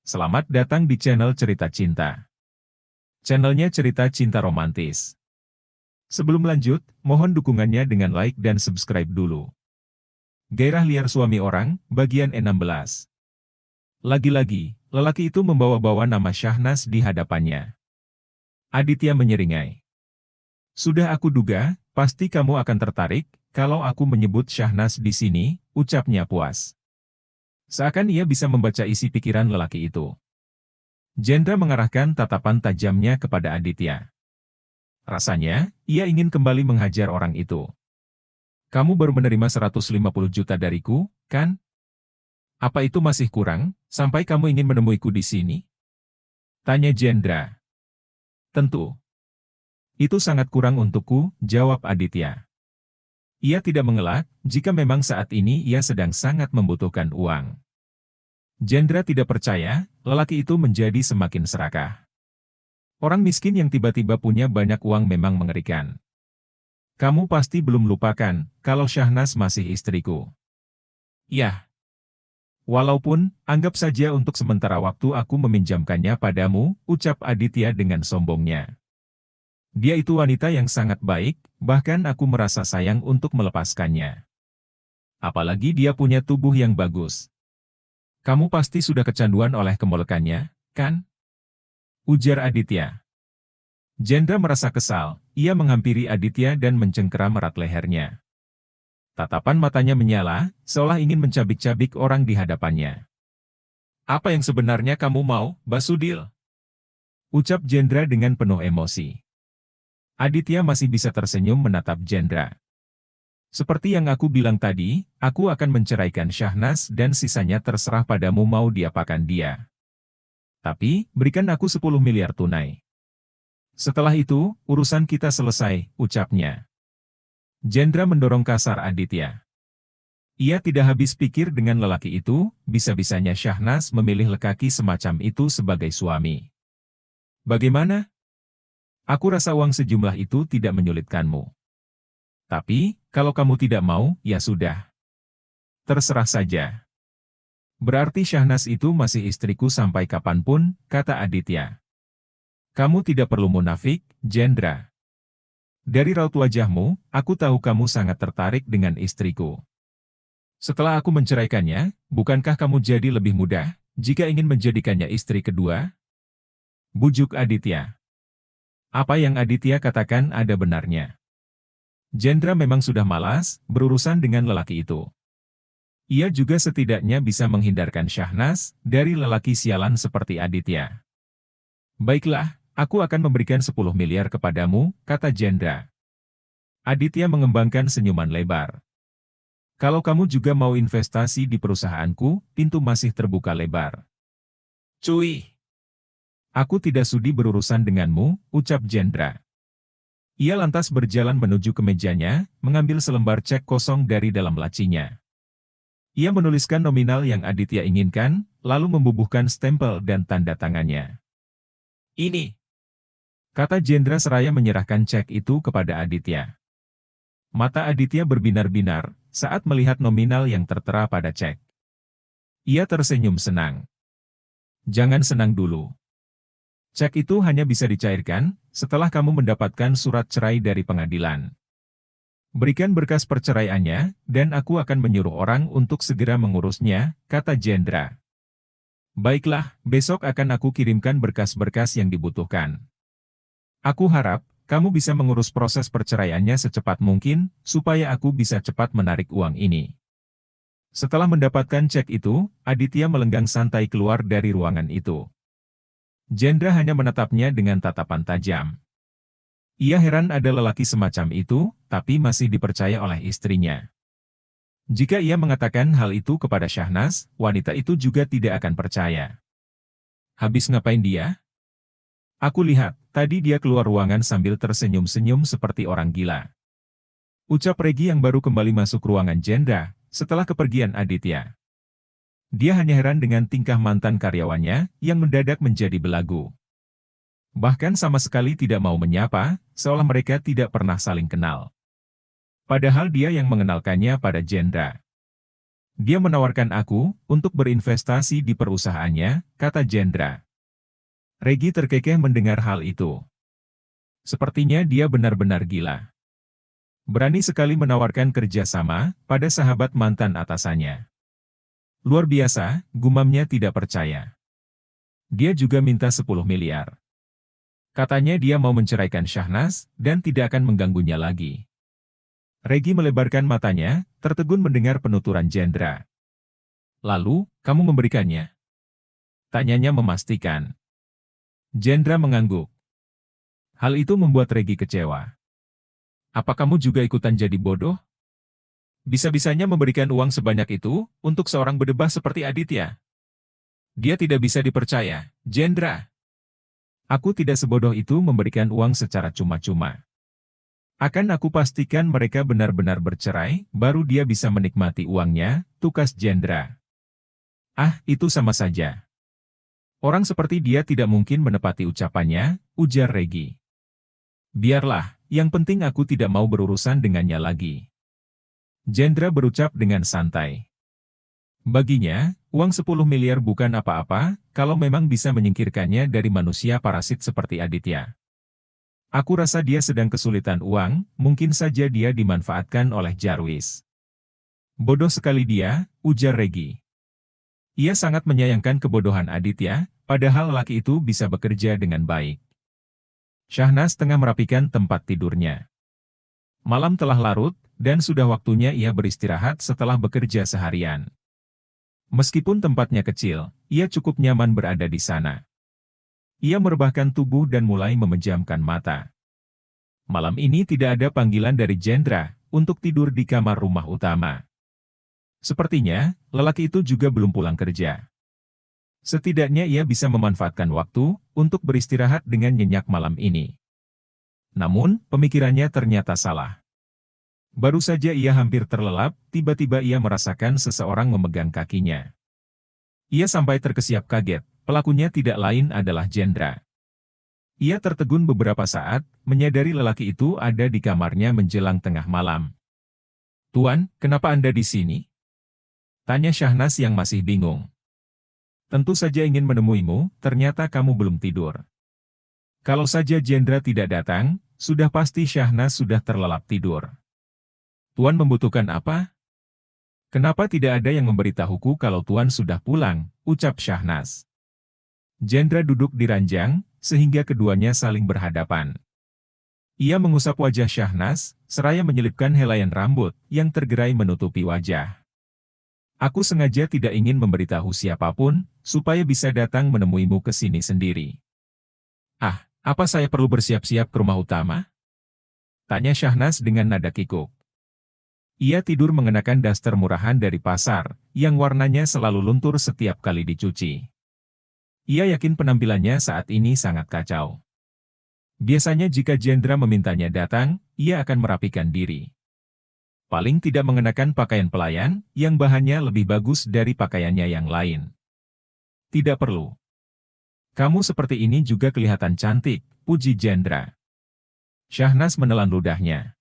Selamat datang di channel Cerita Cinta. Channelnya cerita cinta romantis. Sebelum lanjut, mohon dukungannya dengan like dan subscribe dulu. Gairah liar suami orang, bagian 16. Lagi-lagi, lelaki itu membawa-bawa nama Syahnas di hadapannya. Aditya menyeringai. Sudah aku duga, pasti kamu akan tertarik, kalau aku menyebut Syahnas di sini, ucapnya puas. Seakan ia bisa membaca isi pikiran lelaki itu. Jendra mengarahkan tatapan tajamnya kepada Aditya. Rasanya, ia ingin kembali menghajar orang itu. Kamu baru menerima 150 juta dariku, kan? Apa itu masih kurang, sampai kamu ingin menemuiku di sini? Tanya Jendra. Tentu. Itu sangat kurang untukku, jawab Aditya. Ia tidak mengelak, jika memang saat ini ia sedang sangat membutuhkan uang. Jendra tidak percaya, lelaki itu menjadi semakin serakah. Orang miskin yang tiba-tiba punya banyak uang memang mengerikan. Kamu pasti belum lupakan, kalau Syahnas masih istriku. Yah. Walaupun, anggap saja untuk sementara waktu aku meminjamkannya padamu, ucap Aditya dengan sombongnya. Dia itu wanita yang sangat baik, bahkan aku merasa sayang untuk melepaskannya. Apalagi dia punya tubuh yang bagus. Kamu pasti sudah kecanduan oleh kemolekannya, kan? Ujar Aditya. Jendra merasa kesal, ia menghampiri Aditya dan mencengkeram erat lehernya. Tatapan matanya menyala, seolah ingin mencabik-cabik orang di hadapannya. Apa yang sebenarnya kamu mau, Basudil? Ucap Jendra dengan penuh emosi. Aditya masih bisa tersenyum menatap Jendra. Seperti yang aku bilang tadi, aku akan menceraikan Syahnas dan sisanya terserah padamu mau diapakan dia. Tapi, berikan aku 10 miliar tunai. Setelah itu, urusan kita selesai, ucapnya. Jendra mendorong kasar Aditya. Ia tidak habis pikir dengan lelaki itu, bisa-bisanya Syahnas memilih lelaki semacam itu sebagai suami. Bagaimana? Aku rasa uang sejumlah itu tidak menyulitkanmu. Tapi, kalau kamu tidak mau, ya sudah. Terserah saja. Berarti Syahnas itu masih istriku sampai kapanpun, kata Aditya. Kamu tidak perlu munafik, Jendra. Dari raut wajahmu, aku tahu kamu sangat tertarik dengan istriku. Setelah aku menceraikannya, bukankah kamu jadi lebih mudah, jika ingin menjadikannya istri kedua? Bujuk Aditya. Apa yang Aditya katakan ada benarnya. Jendra memang sudah malas berurusan dengan lelaki itu. Ia juga setidaknya bisa menghindarkan Syahnas dari lelaki sialan seperti Aditya. Baiklah, aku akan memberikan 10 miliar kepadamu, kata Jendra. Aditya mengembangkan senyuman lebar. Kalau kamu juga mau investasi di perusahaanku, pintu masih terbuka lebar. Cuy! Aku tidak sudi berurusan denganmu, ucap Jendra. Ia lantas berjalan menuju ke mejanya, mengambil selembar cek kosong dari dalam lacinya. Ia menuliskan nominal yang Aditya inginkan, lalu membubuhkan stempel dan tanda tangannya. Ini, kata Jendra seraya menyerahkan cek itu kepada Aditya. Mata Aditya berbinar-binar saat melihat nominal yang tertera pada cek. Ia tersenyum senang. Jangan senang dulu. Cek itu hanya bisa dicairkan setelah kamu mendapatkan surat cerai dari pengadilan. Berikan berkas perceraiannya, dan aku akan menyuruh orang untuk segera mengurusnya, kata Jendra. Baiklah, besok akan aku kirimkan berkas-berkas yang dibutuhkan. Aku harap, kamu bisa mengurus proses perceraiannya secepat mungkin, supaya aku bisa cepat menarik uang ini. Setelah mendapatkan cek itu, Aditya melenggang santai keluar dari ruangan itu. Jendra hanya menatapnya dengan tatapan tajam. Ia heran ada lelaki semacam itu, tapi masih dipercaya oleh istrinya. Jika ia mengatakan hal itu kepada Syahnas, wanita itu juga tidak akan percaya. Habis ngapain dia? Aku lihat, tadi dia keluar ruangan sambil tersenyum-senyum seperti orang gila. Ucap Regi yang baru kembali masuk ruangan Jendra, setelah kepergian Aditya. Dia hanya heran dengan tingkah mantan karyawannya, yang mendadak menjadi belagu. Bahkan sama sekali tidak mau menyapa, seolah mereka tidak pernah saling kenal. Padahal dia yang mengenalkannya pada Jendra. Dia menawarkan aku untuk berinvestasi di perusahaannya, kata Jendra. Regi terkekeh mendengar hal itu. Sepertinya dia benar-benar gila. Berani sekali menawarkan kerjasama pada sahabat mantan atasannya. Luar biasa, gumamnya tidak percaya. Dia juga minta 10 miliar. Katanya dia mau menceraikan Syahnas dan tidak akan mengganggunya lagi. Regi melebarkan matanya, tertegun mendengar penuturan Jendra. Lalu, kamu memberikannya? Tanyanya memastikan. Jendra mengangguk. Hal itu membuat Regi kecewa. Apa kamu juga ikutan jadi bodoh? Bisa-bisanya memberikan uang sebanyak itu untuk seorang berdebah seperti Aditya. Dia tidak bisa dipercaya, Jendra. Aku tidak sebodoh itu memberikan uang secara cuma-cuma. Akan aku pastikan mereka benar-benar bercerai, baru dia bisa menikmati uangnya, tukas Jendra. Ah, itu sama saja. Orang seperti dia tidak mungkin menepati ucapannya, ujar Regi. Biarlah, yang penting aku tidak mau berurusan dengannya lagi. Jendra berucap dengan santai. Baginya, uang 10 miliar bukan apa-apa, kalau memang bisa menyingkirkannya dari manusia parasit seperti Aditya. Aku rasa dia sedang kesulitan uang, mungkin saja dia dimanfaatkan oleh Jarvis. Bodoh sekali dia, ujar Regi. Ia sangat menyayangkan kebodohan Aditya, padahal laki itu bisa bekerja dengan baik. Syahnas tengah merapikan tempat tidurnya. Malam telah larut, dan sudah waktunya ia beristirahat setelah bekerja seharian. Meskipun tempatnya kecil, ia cukup nyaman berada di sana. Ia merebahkan tubuh dan mulai memejamkan mata. Malam ini tidak ada panggilan dari Jendra untuk tidur di kamar rumah utama. Sepertinya, lelaki itu juga belum pulang kerja. Setidaknya ia bisa memanfaatkan waktu untuk beristirahat dengan nyenyak malam ini. Namun, pemikirannya ternyata salah. Baru saja ia hampir terlelap, tiba-tiba ia merasakan seseorang memegang kakinya. Ia sampai terkesiap kaget, pelakunya tidak lain adalah Jendra. Ia tertegun beberapa saat, menyadari lelaki itu ada di kamarnya menjelang tengah malam. Tuan, kenapa Anda di sini? Tanya Syahnas yang masih bingung. Tentu saja ingin menemuimu, ternyata kamu belum tidur. Kalau saja Jendra tidak datang, sudah pasti Syahnas sudah terlelap tidur. Tuan membutuhkan apa? Kenapa tidak ada yang memberitahuku kalau Tuan sudah pulang, ucap Syahnas. Jendra duduk di ranjang, sehingga keduanya saling berhadapan. Ia mengusap wajah Syahnas, seraya menyelipkan helaian rambut yang tergerai menutupi wajah. Aku sengaja tidak ingin memberitahu siapapun, supaya bisa datang menemuimu ke sini sendiri. Ah, apa saya perlu bersiap-siap ke rumah utama? Tanya Syahnas dengan nada kikuk. Ia tidur mengenakan daster murahan dari pasar, yang warnanya selalu luntur setiap kali dicuci. Ia yakin penampilannya saat ini sangat kacau. Biasanya jika Jendra memintanya datang, ia akan merapikan diri. Paling tidak mengenakan pakaian pelayan, yang bahannya lebih bagus dari pakaiannya yang lain. Tidak perlu. Kamu seperti ini juga kelihatan cantik, puji Jendra. Syahnas menelan ludahnya.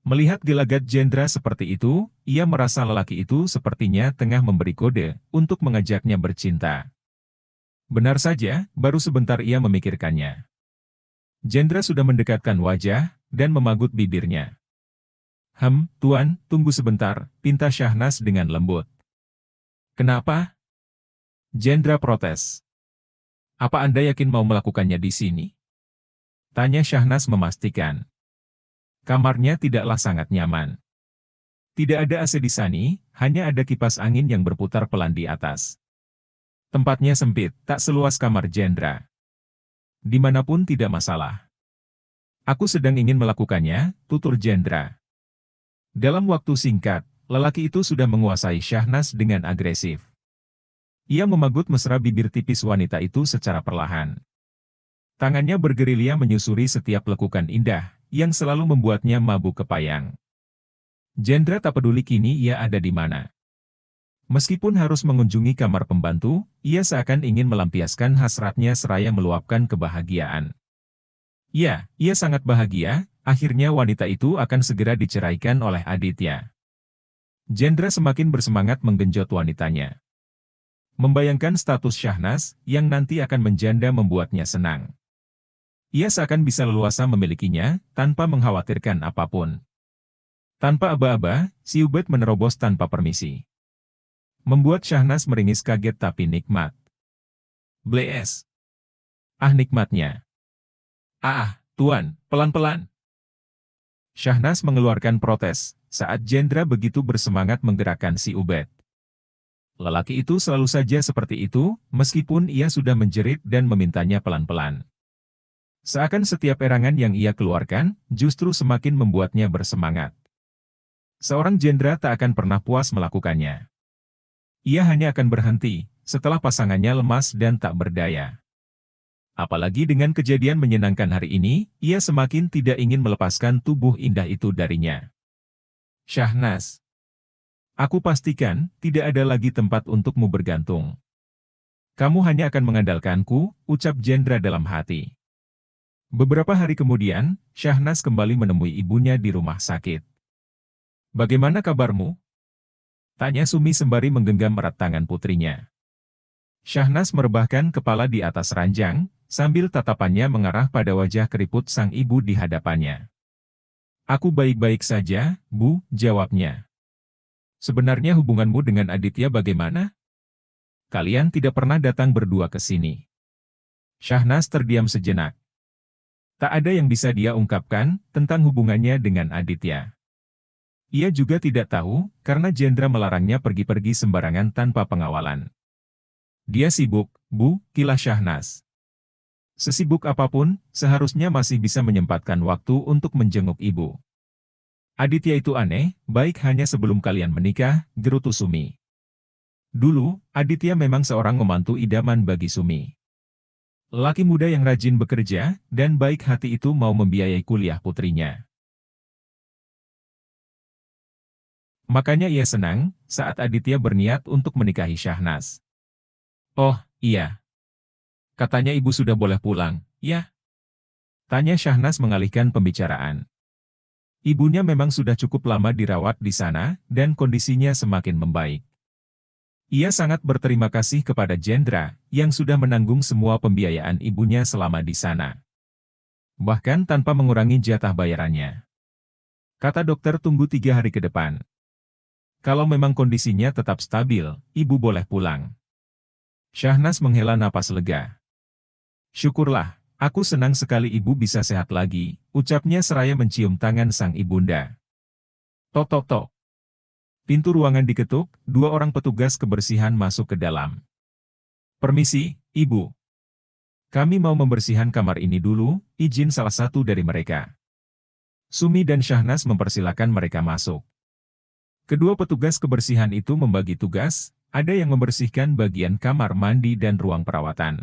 Melihat gelagat Jendra seperti itu, ia merasa lelaki itu sepertinya tengah memberi kode untuk mengajaknya bercinta. Benar saja, baru sebentar ia memikirkannya. Jendra sudah mendekatkan wajah dan memagut bibirnya. Tuan, tunggu sebentar, pinta Syahnas dengan lembut. Kenapa? Jendra protes. Apa Anda yakin mau melakukannya di sini? Tanya Syahnas memastikan. Kamarnya tidaklah sangat nyaman. Tidak ada AC di sana, hanya ada kipas angin yang berputar pelan di atas. Tempatnya sempit, tak seluas kamar Jendra. Dimanapun tidak masalah. Aku sedang ingin melakukannya, tutur Jendra. Dalam waktu singkat, lelaki itu sudah menguasai Syahnas dengan agresif. Ia memagut mesra bibir tipis wanita itu secara perlahan. Tangannya bergerilya menyusuri setiap lekukan indah, yang selalu membuatnya mabuk kepayang. Jendra tak peduli kini ia ada di mana. Meskipun harus mengunjungi kamar pembantu, ia seakan ingin melampiaskan hasratnya seraya meluapkan kebahagiaan. Ya, ia sangat bahagia, akhirnya wanita itu akan segera diceraikan oleh Aditya. Jendra semakin bersemangat menggenjot wanitanya. Membayangkan status Syahnas yang nanti akan menjanda membuatnya senang. Ia seakan bisa leluasa memilikinya tanpa mengkhawatirkan apapun. Tanpa aba-aba, si Ubed menerobos tanpa permisi. Membuat Syahnas meringis kaget tapi nikmat. Blees. Ah nikmatnya. Tuan, pelan-pelan. Syahnas mengeluarkan protes saat Jendra begitu bersemangat menggerakkan si Ubed. Lelaki itu selalu saja seperti itu, meskipun ia sudah menjerit dan memintanya pelan-pelan. Seakan setiap erangan yang ia keluarkan, justru semakin membuatnya bersemangat. Seorang Jendra tak akan pernah puas melakukannya. Ia hanya akan berhenti setelah pasangannya lemas dan tak berdaya. Apalagi dengan kejadian menyenangkan hari ini, ia semakin tidak ingin melepaskan tubuh indah itu darinya. Syahnas, aku pastikan tidak ada lagi tempat untukmu bergantung. Kamu hanya akan mengandalkanku, ucap Jendra dalam hati. Beberapa hari kemudian, Syahnas kembali menemui ibunya di rumah sakit. Bagaimana kabarmu? Tanya Sumi sembari menggenggam erat tangan putrinya. Syahnas merebahkan kepala di atas ranjang, sambil tatapannya mengarah pada wajah keriput sang ibu di hadapannya. Aku baik-baik saja, Bu, jawabnya. Sebenarnya hubunganmu dengan Aditya bagaimana? Kalian tidak pernah datang berdua ke sini. Syahnas terdiam sejenak. Tak ada yang bisa dia ungkapkan tentang hubungannya dengan Aditya. Ia juga tidak tahu, karena Jendra melarangnya pergi-pergi sembarangan tanpa pengawalan. Dia sibuk, Bu, kilas Syahnas. Sesibuk apapun, seharusnya masih bisa menyempatkan waktu untuk menjenguk ibu. Aditya itu aneh, baik hanya sebelum kalian menikah, gerutu Sumi. Dulu, Aditya memang seorang membantu idaman bagi Sumi. Laki muda yang rajin bekerja, dan baik hati itu mau membiayai kuliah putrinya. Makanya ia senang, saat Aditya berniat untuk menikahi Syahnas. Oh, iya. Katanya ibu sudah boleh pulang, ya? Tanya Syahnas mengalihkan pembicaraan. Ibunya memang sudah cukup lama dirawat di sana, dan kondisinya semakin membaik. Ia sangat berterima kasih kepada Jendra, yang sudah menanggung semua pembiayaan ibunya selama di sana. Bahkan tanpa mengurangi jatah bayarannya. Kata dokter tunggu 3 hari ke depan. Kalau memang kondisinya tetap stabil, ibu boleh pulang. Syahnas menghela napas lega. Syukurlah, aku senang sekali ibu bisa sehat lagi, ucapnya seraya mencium tangan sang ibunda. Tok tok tok. Pintu ruangan diketuk, 2 orang petugas kebersihan masuk ke dalam. Permisi, ibu. Kami mau membersihkan kamar ini dulu, izin salah satu dari mereka. Sumi dan Syahnas mempersilakan mereka masuk. Kedua petugas kebersihan itu membagi tugas, ada yang membersihkan bagian kamar mandi dan ruang perawatan.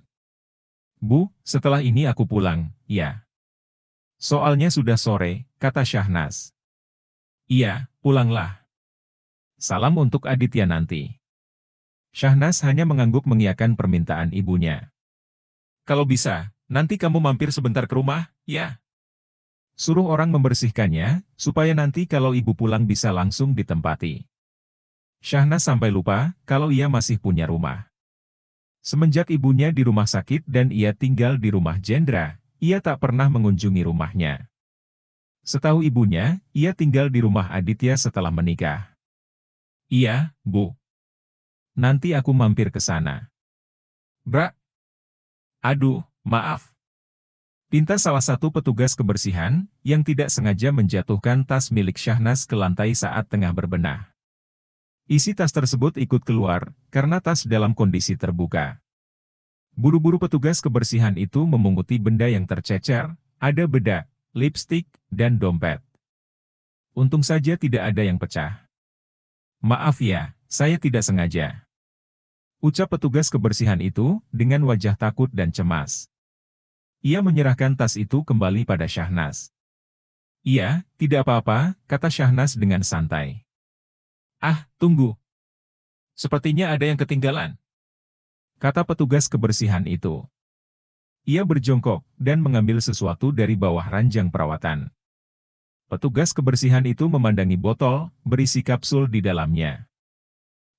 Bu, setelah ini aku pulang, ya. Soalnya sudah sore, kata Syahnas. Iya, pulanglah. Salam untuk Aditya nanti. Syahnas hanya mengangguk mengiyakan permintaan ibunya. Kalau bisa, nanti kamu mampir sebentar ke rumah, ya. Suruh orang membersihkannya, supaya nanti kalau ibu pulang bisa langsung ditempati. Syahnas sampai lupa, kalau ia masih punya rumah. Semenjak ibunya di rumah sakit dan ia tinggal di rumah Jendra, ia tak pernah mengunjungi rumahnya. Setahu ibunya, ia tinggal di rumah Aditya setelah menikah. Iya, Bu. Nanti aku mampir ke sana. Bra. Aduh, maaf. Pinta salah satu petugas kebersihan, yang tidak sengaja menjatuhkan tas milik Syahnas ke lantai saat tengah berbenah. Isi tas tersebut ikut keluar, karena tas dalam kondisi terbuka. Buru-buru petugas kebersihan itu memunguti benda yang tercecer, ada bedak, lipstik, dan dompet. Untung saja tidak ada yang pecah. Maaf ya, saya tidak sengaja. Ucap petugas kebersihan itu, dengan wajah takut dan cemas. Ia menyerahkan tas itu kembali pada Syahnas. Iya, tidak apa-apa, kata Syahnas dengan santai. Tunggu. Sepertinya ada yang ketinggalan. Kata petugas kebersihan itu. Ia berjongkok dan mengambil sesuatu dari bawah ranjang perawatan. Petugas kebersihan itu memandangi botol berisi kapsul di dalamnya.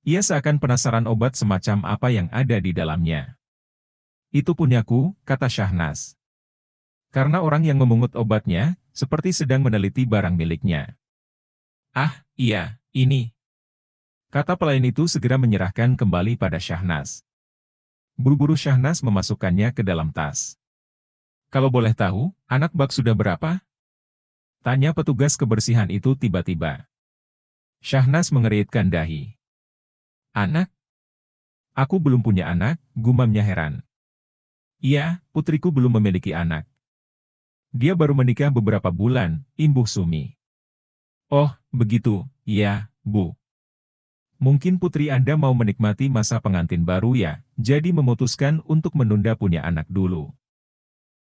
Ia seakan penasaran obat semacam apa yang ada di dalamnya. Itu punyaku, kata Syahnas. Karena orang yang memungut obatnya, seperti sedang meneliti barang miliknya. Ah, iya, ini. Kata pelayan itu segera menyerahkan kembali pada Syahnas. Buru-buru Syahnas memasukkannya ke dalam tas. Kalau boleh tahu, anak bak sudah berapa? Tanya petugas kebersihan itu tiba-tiba. Syahnas mengeritkan dahi. Anak? Aku belum punya anak, gumamnya heran. Iya, putriku belum memiliki anak. Dia baru menikah beberapa bulan, imbuh Sumi. Oh, begitu, iya, Bu. Mungkin putri Anda mau menikmati masa pengantin baru ya, jadi memutuskan untuk menunda punya anak dulu.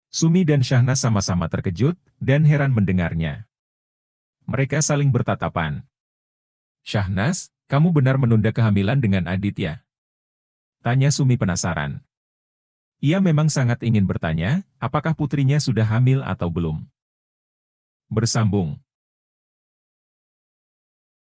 Sumi dan Syahnas sama-sama terkejut dan heran mendengarnya. Mereka saling bertatapan. Syahnas, kamu benar menunda kehamilan dengan Aditya? Tanya Sumi penasaran. Ia memang sangat ingin bertanya, apakah putrinya sudah hamil atau belum. Bersambung.